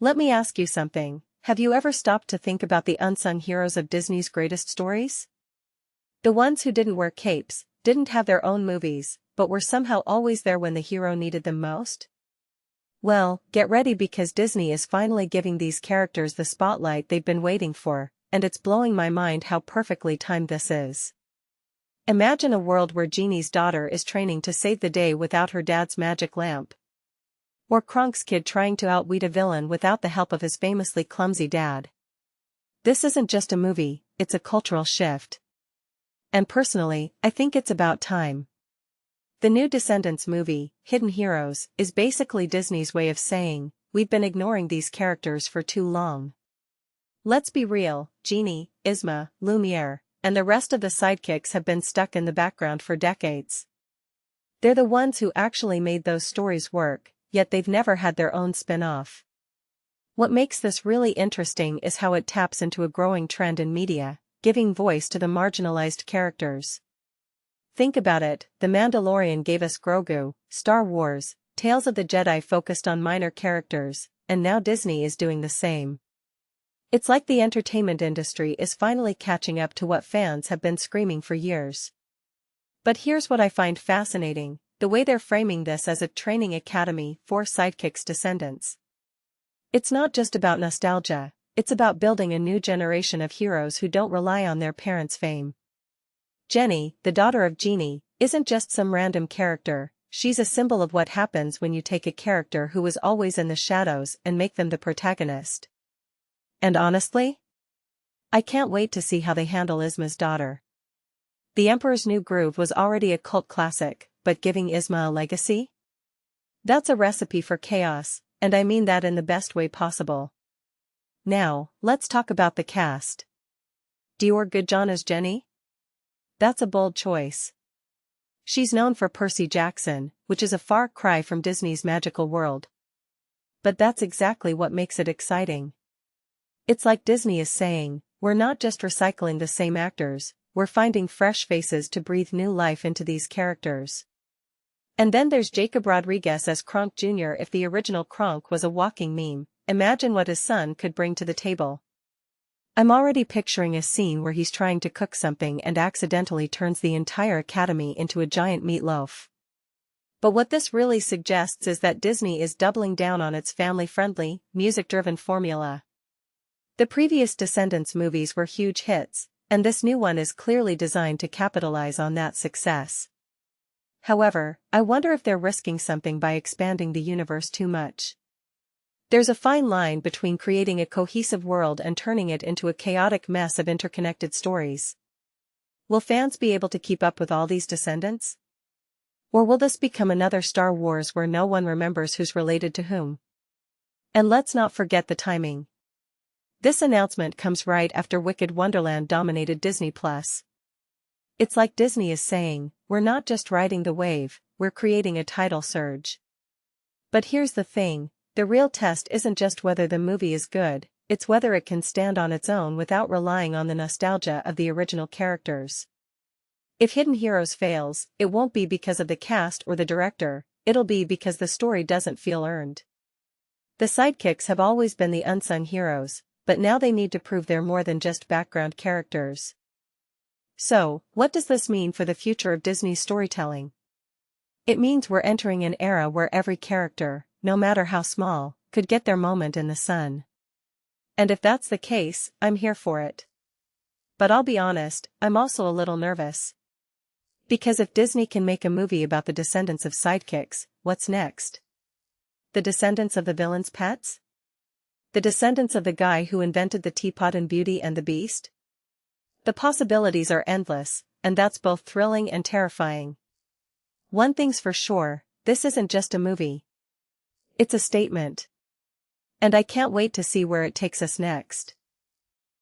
Let me ask you something. Have you ever stopped to think about the unsung heroes of Disney's greatest stories? The ones who didn't wear capes, didn't have their own movies, but were somehow always there when the hero needed them most? Well, get ready because Disney is finally giving these characters the spotlight they've been waiting for, and it's blowing my mind how perfectly timed this is. Imagine a world where Genie's daughter is training to save the day without her dad's magic lamp. Or Kronk's kid trying to outwit a villain without the help of his famously clumsy dad. This isn't just a movie, it's a cultural shift. And personally, I think it's about time. The new Descendants movie, Hidden Heroes, is basically Disney's way of saying, we've been ignoring these characters for too long. Let's be real, Genie, Yzma, Lumiere, and the rest of the sidekicks have been stuck in the background for decades. They're the ones who actually made those stories work, yet they've never had their own spin-off. What makes this really interesting is how it taps into a growing trend in media, giving voice to the marginalized characters. Think about it, The Mandalorian gave us Grogu, Star Wars, Tales of the Jedi focused on minor characters, and now Disney is doing the same. It's like the entertainment industry is finally catching up to what fans have been screaming for years. But here's what I find fascinating, the way they're framing this as a training academy for Sidekicks descendants. It's not just about nostalgia, it's about building a new generation of heroes who don't rely on their parents' fame. Jennie, the daughter of Genie, isn't just some random character, she's a symbol of what happens when you take a character who was always in the shadows and make them the protagonist. And honestly, I can't wait to see how they handle Yzma's daughter. The Emperor's New Groove was already a cult classic, but giving Yzma a legacy? That's a recipe for chaos, and I mean that in the best way possible. Now, let's talk about the cast. Dior Goodjohn as Jennie? That's a bold choice. She's known for Percy Jackson, which is a far cry from Disney's magical world. But that's exactly what makes it exciting. It's like Disney is saying, we're not just recycling the same actors, we're finding fresh faces to breathe new life into these characters. And then there's Jacob Rodriguez as Kronk Jr. If the original Kronk was a walking meme, imagine what his son could bring to the table. I'm already picturing a scene where he's trying to cook something and accidentally turns the entire academy into a giant meatloaf. But what this really suggests is that Disney is doubling down on its family-friendly, music-driven formula. The previous Descendants movies were huge hits, and this new one is clearly designed to capitalize on that success. However, I wonder if they're risking something by expanding the universe too much. There's a fine line between creating a cohesive world and turning it into a chaotic mess of interconnected stories. Will fans be able to keep up with all these Descendants? Or will this become another Star Wars where no one remembers who's related to whom? And let's not forget the timing. This announcement comes right after Wicked Wonderland dominated Disney+. It's like Disney is saying, we're not just riding the wave, we're creating a tidal surge. But here's the thing, the real test isn't just whether the movie is good, it's whether it can stand on its own without relying on the nostalgia of the original characters. If Hidden Heroes fails, it won't be because of the cast or the director, it'll be because the story doesn't feel earned. The sidekicks have always been the unsung heroes, but now they need to prove they're more than just background characters. So, what does this mean for the future of Disney's storytelling? It means we're entering an era where every character, no matter how small, could get their moment in the sun. And if that's the case, I'm here for it. But I'll be honest, I'm also a little nervous. Because if Disney can make a movie about the descendants of sidekicks, what's next? The descendants of the villain's pets? The descendants of the guy who invented the teapot in Beauty and the Beast? The possibilities are endless, and that's both thrilling and terrifying. One thing's for sure, this isn't just a movie. It's a statement. And I can't wait to see where it takes us next.